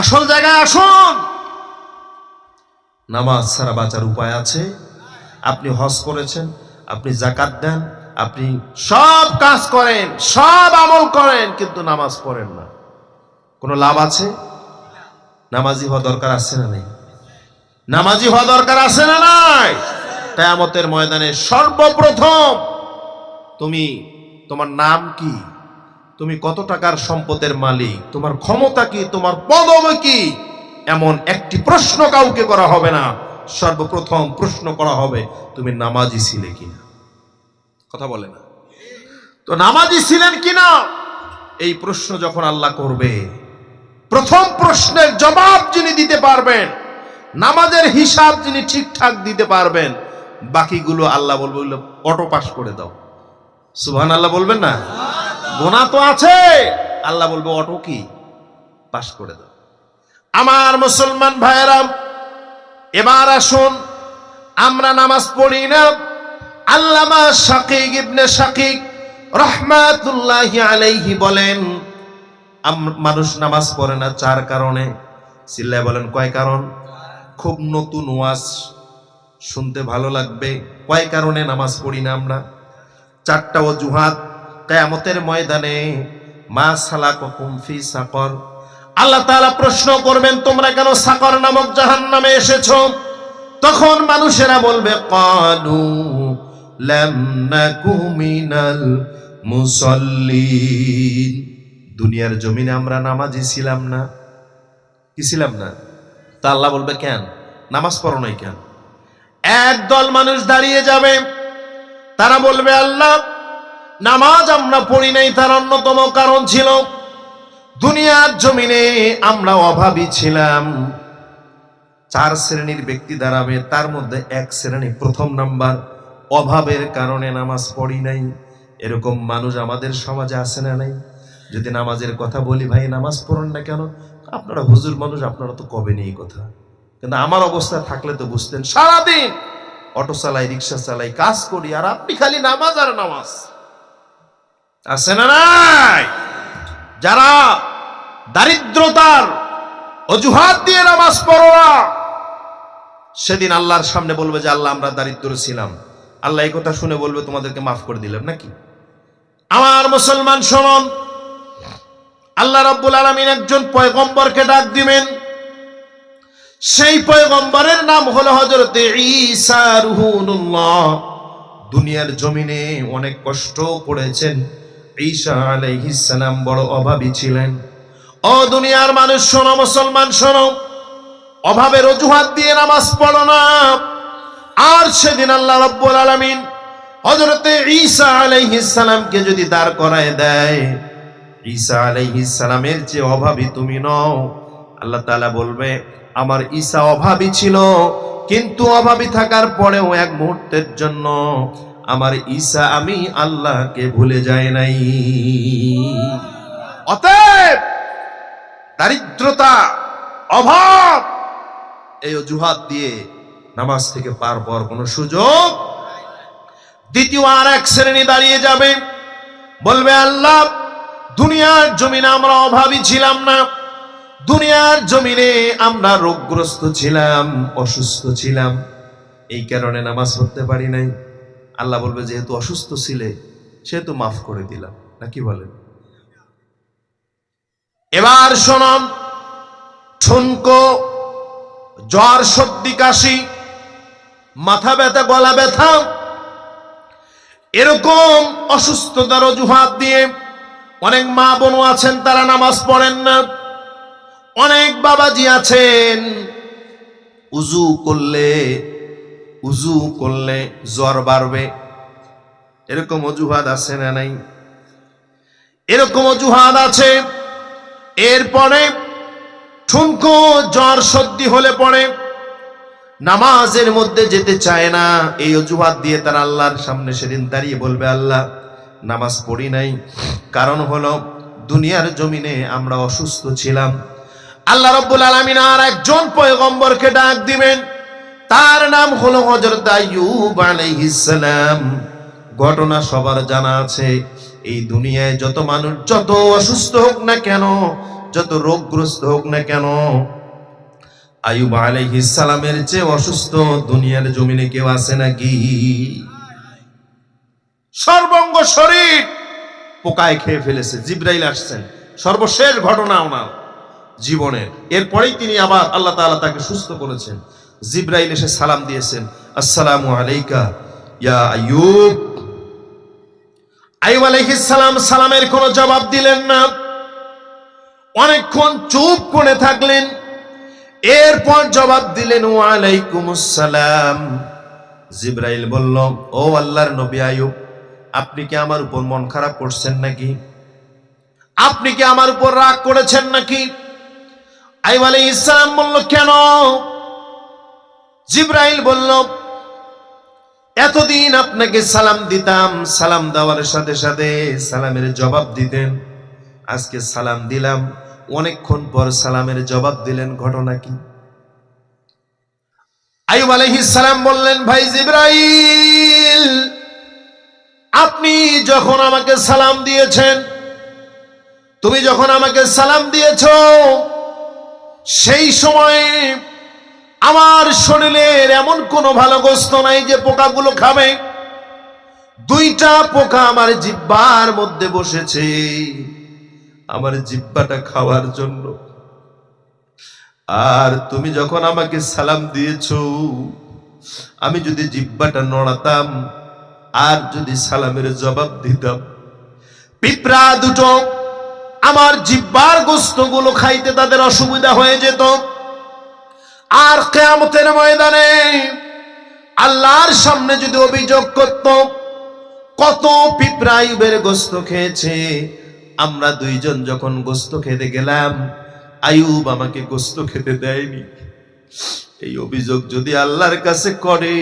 আসল জায়গায় আসুন। নামাজ ছাড়া বাঁচার উপায় আছে? আপনি হজ করেছেন, আপনি যাকাত দেন, আপনি সব কাজ করেন, সব আমল করেন, কিন্তু নামাজ পড়েন না, কোনো লাভ আছে? নামাজি হওয়া দরকার আছে না নেই? নামাজি হওয়া দরকার আছে না নাই? কিয়ামতের ময়দানে সর্বপ্রথম তোমার নাম কি, তুমি কত টাকার সম্পদের মালিক, তোমার ক্ষমতা কি, তোমার পদবি কি, এমন একটি প্রশ্ন কাউকে করা হবে না। সর্বপ্রথম প্রশ্ন করা হবে তুমি নামাজি ছিলে কিনা। কথা বলে না তো? নামাজি ছিলেন কিনা এই প্রশ্ন যখন আল্লাহ করবে, প্রথম প্রশ্নের জবাব যিনি দিতে পারবেন, নামাজের হিসাব যিনি ঠিকঠাক দিতে পারবেন, বাকিগুলো আল্লাহ বলবে অটো পাস করে দাও। সুবহানাল্লাহ বলবেন না? গোনা তো আছে, আল্লাহ বলবে অটো কি পাস করে দাও। আমার মুসলমান ভাইয়েরা, এবার আসুন, আমরা নামাজ পড়ি না। আল্লামা শাকিক ইবনে শাকিক রাহমাতুল্লাহি আলাইহি বলেন, মানুষ নামাজ পড়ে না 4 কারণে। চিল্লায় বলেন কয় কারণ? খুব নতুন ওয়াজ, শুনতে ভালো লাগবে। কয় কারণে নামাজ পড়ি না আমরা? 4টা অজুহাত। কিয়ামতের ময়দানে মা সালাকুকুম ফি সাকর, আল্লাহ তাআলা প্রশ্ন করবেন তোমরা কেন সাকর নামক জাহান্নামে এসেছো? তখন মানুষেরা বলবে ক্বালু লাম নাকু মিনাল মুসাল্লিন, দুনিয়ার জমিনে আমরা নামাজি ছিলাম না। কি ছিলাম না? তা আল্লাহ বলবে কেন নামাজ পড়ো নাই কেন? একদল মানুষ দাঁড়িয়ে যাবে, তারা বলবে আল্লাহ নামাজ আমরা পড়ি নাই, তার অন্যতম কারণ ছিল দুনিয়ার জমিনে আমরা অভাবী ছিলাম। 4 শ্রেণীর ব্যক্তি দাঁড়াবে, তার মধ্যে 1 শ্রেণী, প্রথম নাম্বার, অভাবের কারণে নামাজ পড়ি নাই। এরকম মানুষ আমাদের সমাজে আছে না নাই? যদি নামাজের কথা বলি, ভাই নামাজ পড়েন না কেন? আপনারা হুজুর মানুষ, আপনারা তো কবে নেই কথা, কিন্তু আমার অবস্থা থাকলে তো বুঝতেন। সারাদিন অটো চালাই, রিক্সা চালাই, কাজ করি, আর আপনি খালি নামাজ আর নামাজ। আছে না নাই? যারা দারিদ্রতার অজুহাত দিয়ে নামাজ পড়ো না, সেদিন আল্লাহর সামনে বলবে যে আল্লাহ আমরা দারিদ্র ছিলাম। আল্লাহ এই কথা শুনে বলবে তোমাদেরকে মাফ করে দিলাম নাকি? আমার মুসলমান শুনুন, আল্লাহ রাব্বুল আলামিন একজন পয়গম্বরকে ডাক দিবেন। সেই পয়গম্বরের নাম হলো হযরত ঈসা রুহুল্লাহ। দুনিয়ার জমিনে অনেক কষ্ট করেছেন। ঈসা আলাইহিস সালাম বড় অভাবী ছিলেন। ও দুনিয়ার মানুষ শোনো, মুসলমান শোনো, অভাবের অজুহাত দিয়ে নামাজ পড়ো না। আর সেদিন আল্লাহ রাব্বুল আলামিন হযরত ঈসা আলাইহিস সালামকে যদি দাঁড় করায় দেয়, ঈসা আলাইহিস সালামের যে অভাবী তুমি নও। আল্লাহ তাআলা বলবে আমার ঈসা অভাবী ছিল, কিন্তু অভাবী থাকার পরেও এক মুহূর্তের জন্য আমার ঈসা আমি আল্লাহকে ভুলে যায় নাই। অতএব দারিদ্রতা, অভাব, এই অজুহাত দিয়ে নামাজ থেকে পার পাওয়ার কোনো সুযোগ। দ্বিতীয় আর 1 শ্রেণী দাঁড়িয়ে যাবে, বলবে আল্লাহ দুনিয়ার জমিনে আমরা অভাবী ছিলাম না, দুনিয়ার জমিনে আমরা রোগগ্রস্ত ছিলাম, অসুস্থ ছিলাম, এই কারণে নামাজ পড়তে পারি নাই। আল্লাহ বলবে যেহেতু অসুস্থ ছিলে সেহেতু মাফ করে দিলাম, নাকি বলেন? এবার শোনাম, ঠুনকো, জ্বর, সর্দি, কাশি, মাথা ব্যথা, গলা ব্যথা, এরকম অসুস্থতার অজুহাত দিয়ে অনেক মা বোনও আছেন তারা নামাজ পড়েন না। অনেক বাবাজি আছেন উজু করলে জ্বর বাড়বে, এরকম অজুহাত আছে না নাই? এরকম অজুহাত আছে। এরপরে ঠুনকো, জ্বর, সর্দি হলে পরে নামাজের মধ্যে যেতে চায় না। এই অজুহাত দিয়ে তারা আল্লাহর সামনে সেদিন দাঁড়িয়ে বলবে আল্লাহ নামাজ পড়ি নাই, কারণ হলো দুনিয়ার জমিনে আমরা অসুস্থ ছিলাম। আল্লাহ রাব্বুল আলামিন আর একজন পয়গম্বরকে ডাক দিবেন, তার নাম হলো হযরত আইয়ুব আলাইহিস সালাম। ঘটনা সবার জানা আছে, এই দুনিয়ায় যত মানুষ যত অসুস্থ হোক না কেন, যত রোগগ্রস্ত হোক না কেন, আইয়ুব আলাইহিস সালামের চেয়ে অসুস্থ দুনিয়ার জমিনে কেউ আছে নাকি? সর্বঙ্গ শরীর পোকায় খেয়ে ফেলেছে। জিবরাইল আসছেন, সর্বশেষ ঘটনা ওনার জীবনের। এরপরেই তিনি আবার আল্লাহ তাআলা তাকে সুস্থ করেছেন। জিবরাইল এসে সালাম দিয়েছেন, আসসালামু আলাইকা ইয়া আইয়ুব। আইয়ুব আলাইহিস সালাম সালামের কোনো জবাব দিলেন না, অনেকক্ষণ চুপ করে থাকলেন। এরপর জবাব দিলেন, ওয়া আলাইকুমুস সালাম। জিবরাইল বলল, ও আল্লাহর নবী আইয়ুব, আপনি কি আমার উপর মন খারাপ করছেন নাকি? আপনি কি আমার উপর রাগ করেছেন নাকি? আইয়ুব আলাইহিস সালাম বলল, কেন? জিবরাইল বলল, এতদিন আপনাকে সালাম দিতাম, সালাম দেওয়ার সাথে সাথে সালামের জবাব দিতেন। আজকে সালাম দিলাম, অনেকক্ষণ পর সালামের জবাব দিলেন, ঘটনা কি? আইয়ুব আলাইহিস সালাম বললেন, ভাই জিবরাইল, আপনি যখন আমাকে সালাম দিয়েছেন, তুমি যখন আমাকে সালাম দিয়েছো, সেই সময়ে আমার শরীরের এমন কোনো ভালো গোশত নাই যে পোকাগুলো খাবে। দুইটা পোকা আমার জিহ্বার মধ্যে বসেছে আমার জিহ্বাটা খাওয়ার জন্য। আর তুমি যখন আমাকে সালাম দিয়েছো, আমি যদি জিহ্বাটা নড়াতাম আর যদি সালামের জবাব দিতাম, পিঁপড়া দুটো আমার জিহ্বার গোশতগুলো খাইতে তাদের অসুবিধা হয়ে যেত। আর কিয়ামতের ময়দানে আল্লাহর সামনে যদি অভিযোগ করত, কত পিঁপড়া আইয়ুবের গোশত খেয়েছে, আমরা দুইজন যখন গোশত খেতে গেলাম আইয়ুব আমাকে গোশত খেতে দেয়নি, এই অভিযোগ যদি আল্লাহর কাছে করে,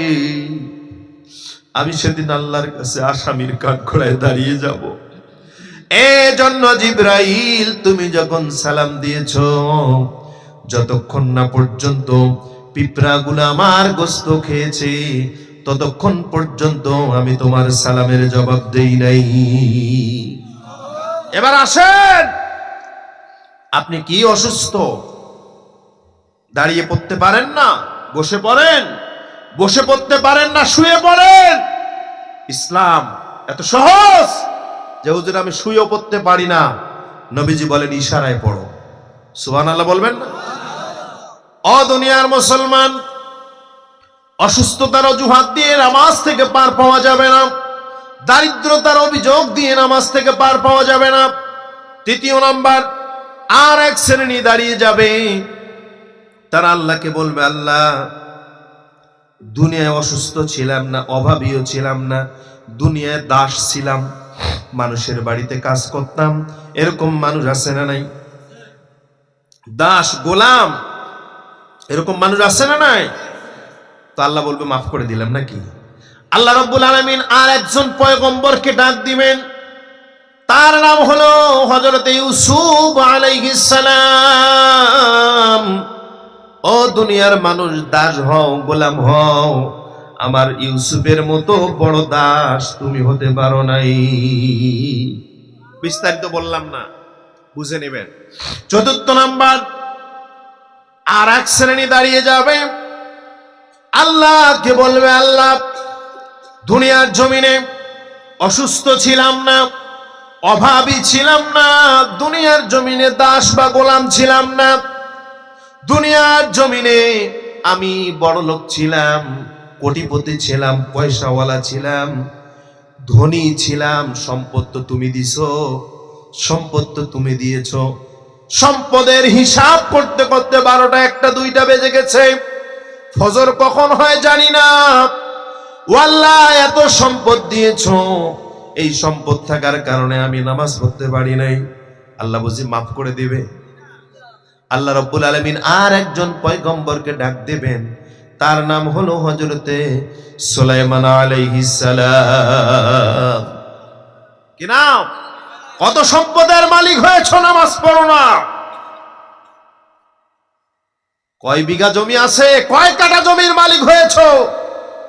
আমি সেদিন আল্লাহর কাছে আসামির কাঠগড়ায় দাঁড়িয়ে যাব। এজন্য জিবরাইল, তুমি যখন সালাম দিয়েছো, যতক্ষণ না পর্যন্ত পিঁপড়াগুলো আমার গোশত খেয়েছে, ততক্ষণ পর্যন্ত আমি তোমার সালামের জবাব দেই নাই। এবার আসেন, আপনি কি অসুস্থ? দাঁড়িয়ে পড়তে পারেন না? বসে পড়েন। বসে পড়তে পারেন না? শুয়ে পড়েন। ইসলাম এত সহজ যে হুজুর আমি শুয়েও পড়তে পারি না, নবীজি বলেন ইশারায় পড়ো। সুবহানাল্লাহ বলবেন না? ও দুনিয়ার মুসলমান, অসুস্থতার অজুহাত দিয়ে নামাজ থেকে পার পাওয়া যাবে না, দারিদ্রতার অভিযোগ দিয়ে নামাজ থেকে পার পাওয়া যাবে না। তৃতীয় নাম্বার, আর এক শ্রেণী দাঁড়িয়ে যাবে, তারা আল্লাহকে বলবে, আল্লাহ দুনিয়ায় অসুস্থ ছিলাম না, অভাবীও ছিলাম না, দুনিয়ায় দাস ছিলাম, মানুষের বাড়িতে কাজ করতাম। এরকম মানুষ আছে না নাই? দাস, গোলাম, এরকম মানুষ আছে না নাই? তো আল্লাহ বলবে মাফ করে দিলাম নাকি? আল্লাহ রাব্বুল আলামিন আর একজন পয়গম্বরকে ডাক দিবেন, তার নাম হলো হযরত ইউসুফ আলাইহিস সালাম। ও দুনিয়ার মানুষ, দাস হও, গোলাম হও, আমার ইউসুফের মতো বড় দাস তুমি হতে পারো নাই। বিস্তারিত বললাম না, বুঝে নেবেন। চতুর্থ নাম্বার, আর এক শ্রেণী দাঁড়িয়ে যাবে, আল্লাহকে বলবে, আল্লাহ দুনিয়ার জমিনে অসুস্থ ছিলাম না, অভাবী ছিলাম না, দুনিয়ার জমিনে দাস বা গোলাম ছিলাম না, দুনিয়ার জমিনে আমি বড় লোক ছিলাম, কোটিপতি ছিলাম, পয়সাওয়ালা ছিলাম, ধনী ছিলাম, সম্পদ তো তুমি দিছো, সম্পদ তো তুমি দিয়েছো। সম্পদের হিসাব করতে করতে 12টা 1টা 2টা বেজে গেছে, ফজর কখন হয় জানি না। ও আল্লাহ, এত সম্পদ দিয়েছো, এই সম্পদ থাকার কারণে আমি নামাজ পড়তে পারি নাই, আল্লাহ বুঝি মাফ করে দিবে? আল্লাহ রাব্বুল আলামিন আর একজন পয়গম্বরকে ডাক দেবেন, তার নাম হলো হযরতে সুলাইমান আলাইহিস সালাম। কি নাম? কত সম্পদের মালিক হয়েছো, নামাজ পড়ো না। কয় বিঘা জমি আছে, কয় কাঠা জমির মালিক হয়েছো,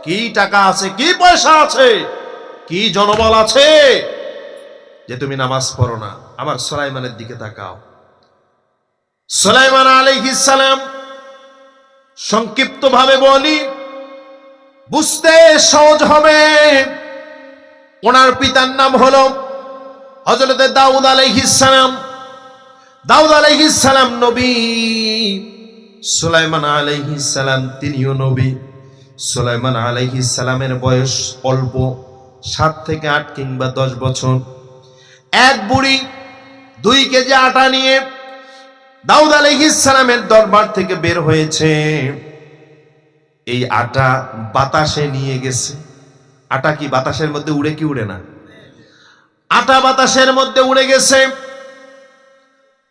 কি টাকা আছে, কি পয়সা আছে, কি জনবল আছে, যে তুমি নামাজ পড়ো না? আমার সুলাইমানের দিকে তাকাও। সুলাইমান আলাইহিস সালাম, সংক্ষিপ্ত ভাবে বলি বুঝতে সহজ হবে। ওনার পিতার নাম হলো হযরত দাউদ আলাইহিস সালাম। দাউদ আলাইহিস সালাম নবী, সুলাইমান আলাইহিস সালাম তিনিও নবী। সুলাইমান আলাইহিস সালামের বয়স অল্প, 7 থেকে 8 কিংবা 10 বছর। এক বুড়ি 2 কেজি আটা নিয়ে দাউদ আলাইহিস সালামের দরবার থেকে বের হয়েছে। এই আটা বাতাসে নিয়ে গেছে। আটা কি বাতাসের মধ্যে উড়ে কি উড়ে না? আটা বাতাসের মধ্যে উড়ে গেছে।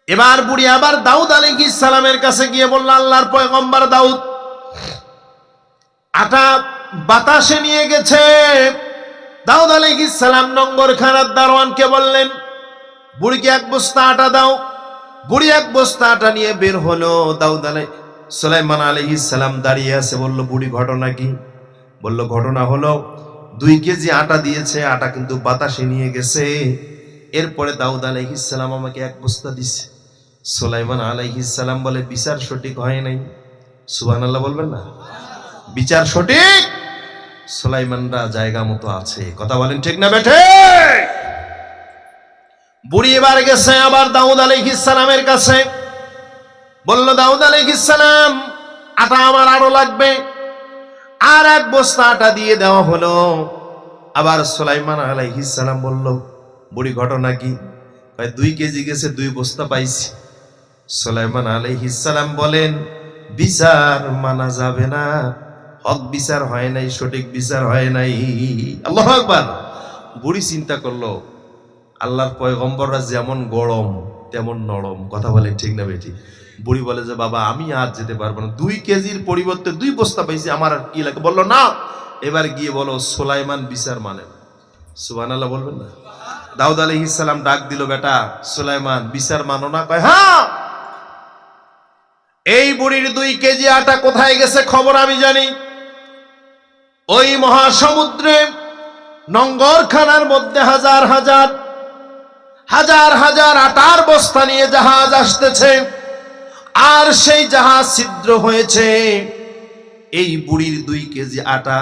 এবার বুড়ি আবার দাউদ আলাইহিস সালামের কাছে গিয়ে বলল, আল্লাহর পয়গম্বর দাউদ, আটা বাতাসে নিয়ে গেছে। দাউদ আলাইহিস সালাম নঙ্গরখানার দারোয়ানকে বললেন, বুড়িকে 1 বস্তা আটা দাও। বুড়ি 1 বস্তা আটা নিয়ে বের হলো। সুলাইমান আলাইহিস সালাম দাঁড়িয়ে আছে। বলল, বুড়ি ঘটনা কি? বলল, ঘটনা হলো 2 কেজি আটা দিয়েছে, আটা কিন্তু বাতাসে নিয়ে গেছে। এরপরে দাউদ আলাইহিস সালাম আমাকে 1 বস্তা দিছে। সুলাইমান আলাইহিস সালাম বলে, বিচার সঠিক হয় নাই। সুবহানাল্লাহ বলবেন না? বিচার সঠিক। সুলাইমানরা জায়গা মতো আছে। কথা বলেন ঠিক না বেঠে? বুড়ি এবার গেছে আবার দাউদ আলাইহিস সালামের কাছে। বলল, দাউদ আলাইহিস সালাম, আটা আমার আরো লাগবে। আর 1 বস্তা আটা দিয়ে দেওয়া হলো। আবার সুলাইমান আলাইহিস সালাম বলল, বুড়ি ঘটনা কি? 2 কেজি গেছে, 2 বস্তা পাইছি। সুলাইমান আলাইহিস সালাম বলেন, বিচার মানা যাবে না, হক বিচার হয় নাই, সঠিক বিচার হয় নাই। আল্লাহু আকবার। বুড়ি চিন্তা করলো, আল্লাহর পয়গম্বররা যেমন গরম তেমন নরম। কথা বলে ঠিক না বেটি? বুড়ি বলে যে, বাবা আমি আজ যেতে পারবো না, 2 কেজির পরিবর্তে 2 বস্তা পাইছি, আমার আর কি লাগে? বললো, না, এবার গিয়ে বলো সুলাইমান বিচার মানে। সুবহানাল্লাহ বলবেন না? দাউদ আলাইহিস সালাম ডাক দিল, বেটা সুলাইমান বিচার মানো না? কয়, হ্যাঁ। এই বুড়ির 2 কেজি আটা কোথায় গেছে খবর আমি জানি। ওই মহাসমুদ্রে নঙ্গরখানার মধ্যে হাজার হাজার আটার বস্তা নিয়ে জাহাজ আসতেছে। আর সেই জাহাজ ছিদ্র হয়েছে। এই বুড়ির 2 কেজি আটা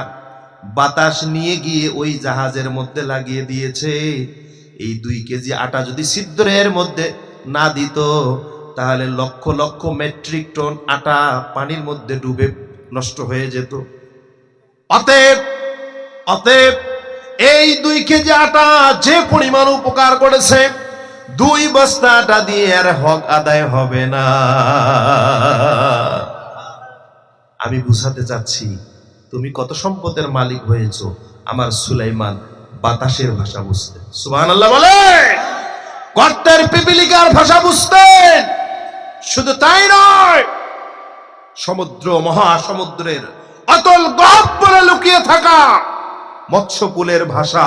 বাতাস নিয়ে গিয়ে ওই জাহাজের মধ্যে লাগিয়ে দিয়েছে। এই 2 কেজি আটা যদি ছিদ্রের মধ্যে না দিত, তাহলে লক্ষ লক্ষ মেট্রিক টন আটা পানির মধ্যে ডুবে নষ্ট হয়ে যেত। অতএব এই 2 কেজি আটা যে পরিমাণ উপকার করেছে, 2 বস্তা আটা দিয়ে আর হক আদায় হবে না। আমি বুঝাতে চাচ্ছি, তুমি কত সম্পদের মালিক হয়েছো। আমার সুলাইমান বাতাসের ভাষা বুঝতেন। সুবহানাল্লাহ বলে। গর্তের পিপিলিকার ভাষা বুঝতেন। শুধু তাই নয়, সমুদ্র মহাসমুদ্রের অতল গহ্বরে লুকিয়ে থাকা মৎস্যকুলের ভাষা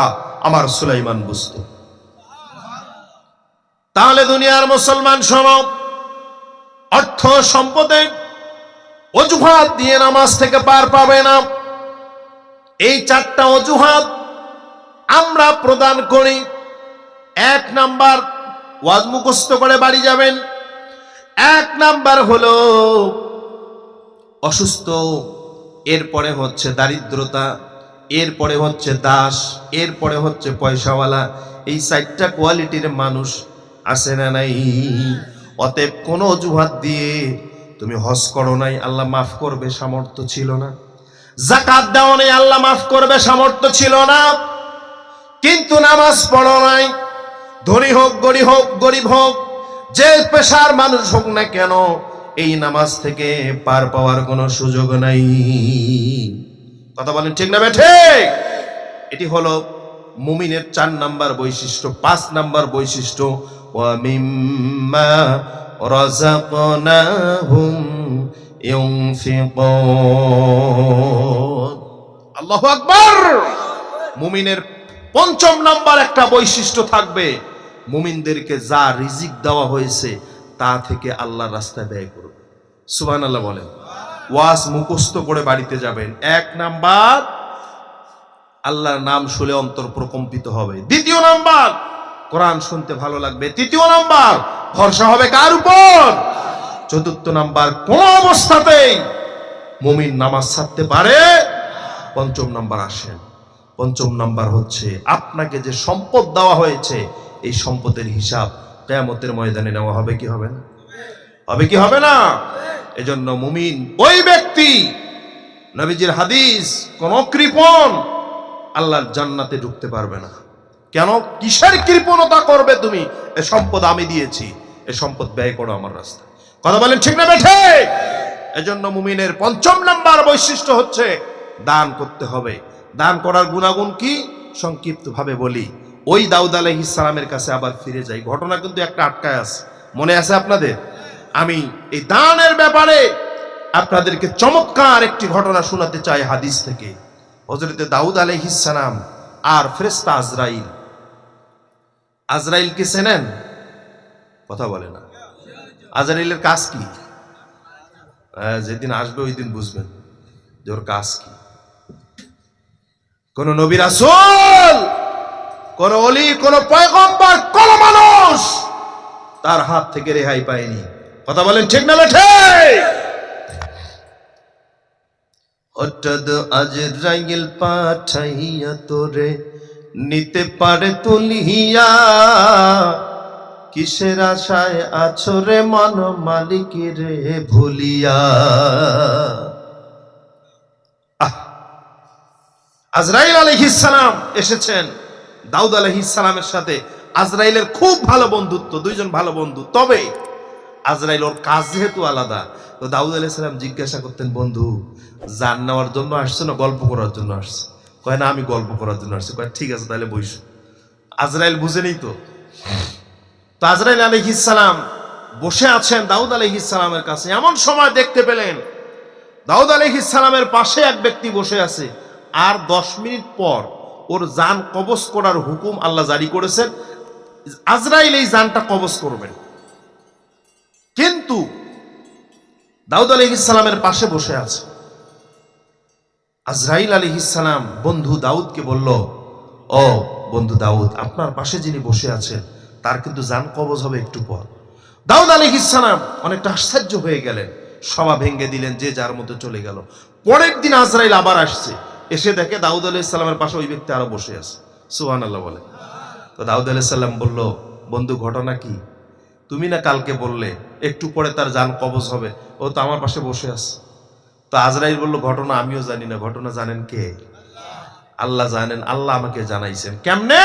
আমার সুলাইমান বুঝত। তাহলে দুনিয়ার মুসলমান সমাজ অর্থ সম্পদে অজুহাত দিয়ে নামাজ থেকে পার পাবে না। এই 4টা অজুহাত আমরা প্রদান করি। 1 নাম্বার, ওয়াজ মুখস্থ করে বাড়ি যাবেন। 1 নাম্বার হলো অসুস্থ, এরপরে হচ্ছে দারিদ্রতা, এরপরে হচ্ছে দাস, এরপরে হচ্ছে পয়সাওয়ালা। এই 4টা কোয়ালিটির মানুষ আছে না নাই? অতএব কোন অজুহাত দিয়ে তুমি হজ করো নাই, আল্লাহ মাফ করবে, সামর্থ্য ছিল না। যাকাত দাও নাই, আল্লাহ মাফ করবে, সামর্থ্য ছিল না। কিন্তু নামাজ পড়ো নাই, ধনী হোক গরিব হোক, যে পেশার মানুষ হোক না কেন, এই নামাজ থেকে পার পাওয়ার কোনো সুযোগ নাই। কথা বলেন ঠিক না বেঠে? এটি হলো মুমিনের 4 নাম্বার বৈশিষ্ট্য। 5 নাম্বার বৈশিষ্ট্য, ওয়া মিম্মা রাযাকনাহুম ইউনফিকুন। আল্লাহু আকবার। মুমিনের 5ম নাম্বার একটা বৈশিষ্ট্য থাকবে, মুমিনদেরকে যা রিজিক দেওয়া হয়েছে তা থেকে আল্লাহর রাস্তায় ব্যয় করবে। সুবহানাল্লাহ বলেন। ওয়াজ মুখস্থ করে বাড়িতে যাবেন। 1 নাম্বার, আল্লাহর নাম শুনে অন্তর প্রকম্পিত হবে। 2য় নাম্বার, কোরআন শুনতে ভালো লাগবে। 3য় নাম্বার, ভরসা হবে কার উপর? চতুর্থ নাম্বার, কোন অবস্থাতেই মুমিন নামাজ ছাড়তে পারে। পঞ্চম নাম্বার আসেন, পঞ্চম নাম্বার হচ্ছে আপনাকে যে সম্পদ দেওয়া হয়েছে এই সম্পদের হিসাব কিয়ামতের ময়দানে নেওয়া হবে কি হবে না? হবে কি হবে না? এজন্য মুমিন ওই ব্যক্তি, নবীজির হাদিস, কোন কৃপণ আল্লাহর জান্নাতে ঢুকতে পারবে না। কেন? কিসের কৃপণতা করবে তুমি? এ সম্পদ আমি দিয়েছি, এ সম্পদ ব্যয় করো আমার রাস্তায়। কথা বলেন ঠিক না বেঠে? এজন্য মুমিনের পঞ্চম নাম্বার বৈশিষ্ট্য হচ্ছে দান করতে হবে। দান করার গুণাগুণ কি সংক্ষিপ্ত ভাবে বলি। ওই দাউদ আলাইহিস সালামের কাছে আবার ফিরে যাই। ঘটনা কিন্তু একটা আটকায় আছে, মনে আছে আপনাদের? আমি এই দানের ব্যাপারে আপনাদেরকে চমৎকার একটি ঘটনা শোনাতে চাই হাদিস থেকে। হযরতে দাউদ আলাইহিস সালাম আর ফেরেশতা আজরাইল। আজরাইলকে চেনেন? কথা বলে না। আজরাইলের কাজ কি? যেদিন আসবে ওই দিন বুঝবেন যে ওর কাজ কি। কোন নবী রাসূল, কোন ওলি, কোন পয়গম্বর, কোন মানুষ তার হাত থেকে রেহাই পায়নি। কথা বলেন ঠিক না ঠিক? হঠাৎ আজরাইল পাঠাইয়া তোরে নিতে পারে তুলিয়া, কিসের আশায় আছো রে মন মালিকের ভুলিয়া। আজরাইল আলাইহিস সালাম এসেছেন দাউদ আলাইহিস সালামের সাথে। আজরাইলের খুব ভালো বন্ধুত্ব, দুইজন ভালো বন্ধু। তবে আজরাইল ওর কাজ যেহেতু আলাদা, তো দাউদ আলাইহিস সালাম জিজ্ঞাসা করতেন, বন্ধু জান নেওয়ার জন্য আসছে না গল্প করার জন্য আসছে? কয় না, আমি গল্প করার জন্য আসছি। কয় ঠিক আছে তাহলে বইস। আজরাইল বুঝেনি তো। তো আজরাইল আলাইহিস সালাম বসে আছেন দাউদ আলাইহিস সালামের কাছে। এমন সময় দেখতে পেলেন দাউদ আলাইহিস সালামের পাশে এক ব্যক্তি বসে আছে। আর 10 মিনিট পর ওর জান কবজ করার হুকুম আল্লাহ জারি করেছেন। আজরাইল এই জানটা কবজ করবেন। কিন্তু দাউদ আলাইহিস সালামের পাশে বসে আছে। আজরাইল আলাইহিস সালাম বন্ধু দাউদকে বলল, ও বন্ধু দাউদ, আপনার পাশে যিনি বসে আছেন তার কিন্তু জান কবজ হবে একটু পর। দাউদ আলাইহিস সালাম অনেকটা আশ্চর্য হয়ে গেলেন, সভা ভেঙে দিলেন, যে যার মতো চলে গেল। পরের দিন আজরাইল আবার আসছে, এসে দেখে দাউদ আলাইহিস সালামের পাশে ওই ব্যক্তি আরো বসে আছে। সুবহানাল্লাহ বলে। তো দাউদ আলাইহিস সালাম বলল, বন্ধু ঘটনা কি? তুমি না কালকে বললে একটু পরে তার জান কবজ হবে, ও তো আমার পাশে বসে আছে। তো আজরাইল বলল, ঘটনা আমিও জানি না। ঘটনা জানেন কে? আল্লাহ জানেন। আল্লাহ আমাকে জানাইছেন। কেমনে?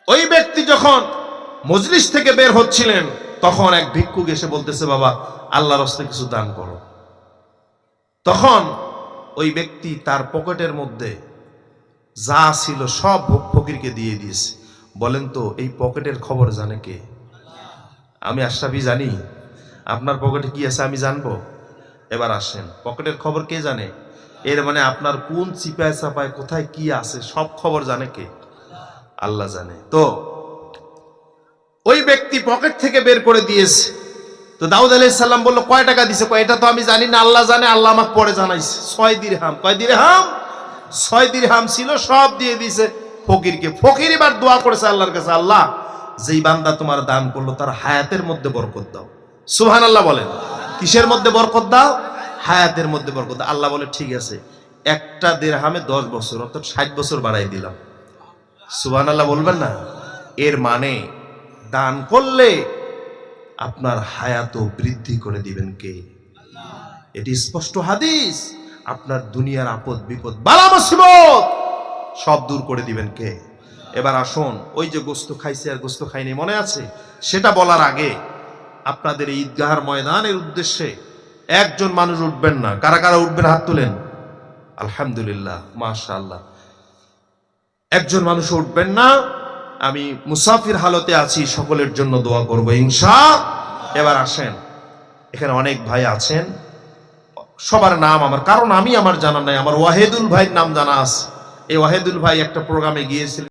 ওই ব্যক্তি যখন মজলিস থেকে বের হচ্ছিলেন তখন এক ভিক্ষুক এসে বলতেছে, বাবা আল্লাহর রাস্তে কিছু দান করো। তখন ওই ব্যক্তি তার পকেটের মধ্যে যা ছিল সব ফকিরকে দিয়ে দিয়েছে। বলেন তো এই পকেটের খবর জানে কে? আমি আশরাফি জানি। আপনার পকেটে কি আছে আমি জানবো? এবার আসেন, পকেটের খবর কে জানে? এর মানে আপনার কোন চিপায় চাপায় কোথায় কি আছে সব খবর জানে কে? আল্লাহ জানে। তো ওই ব্যক্তি পকেট থেকে বের করে দিয়েছে। তো দাউদ আলাইহিস সালাম বলল, কয় টাকা দিছে? কয় এটা তো আমি জানি না, আল্লাহ জানে, আল্লাহ আমাকে পরে জানাইছে। 6 দিরহাম। কয় দিরহাম? 6 দিরহাম ছিল, সব দিয়ে দিয়েছে ফকিরকে। ফকির এবার দোয়া করেছে আল্লাহর কাছে, আল্লাহ যেই বান্দা তোমার দান করলো তার হায়াতের মধ্যে বরকত দাও। সুবহানাল্লাহ বলেন। কিসের মধ্যে বরকত দাও? হায়াতের মধ্যে বরকত দাও। আল্লাহ বলে ঠিক আছে, একটা দিরহামে 10 বছর, অর্থাৎ 60 বছর বাড়াই দিলাম। সুবহানাল্লাহ বলবেন না? এর মানে দান করলে আপনার হায়াতও বৃদ্ধি করে দিবেন কে? এটি স্পষ্ট হাদিস। আপনার দুনিয়ার আপদ বিপদ বালা মুসিবত সব দূর করে দিবেন কে? এবার আসুন, ওই যে গোস্ত খাইছে আর গোস্ত খাইনি মনে আছে, সেটা বলার আগে আপনাদের এই ঈদগাহর ময়দানের উদ্দেশ্যে একজন মানুষ উঠবেন না। কারা কারা উঠবেন হাত তুলেন। আলহামদুলিল্লাহ, মাশাআল্লাহ। একজন মানুষ উঠবেন না। আমি মুসাফির হালতে আছি, সকলের জন্য দোয়া করব ইনশাআল্লাহ। এবার আসেন, এখানে অনেক ভাই আছেন, সবার নাম আমার, কারণ আমি আমার জানা নাই, আমার ওয়াহিদুল ভাইয়ের নাম জানা আছে। এই ওয়াহিদুল ভাই একটা প্রোগ্রামে গিয়েছিলেন।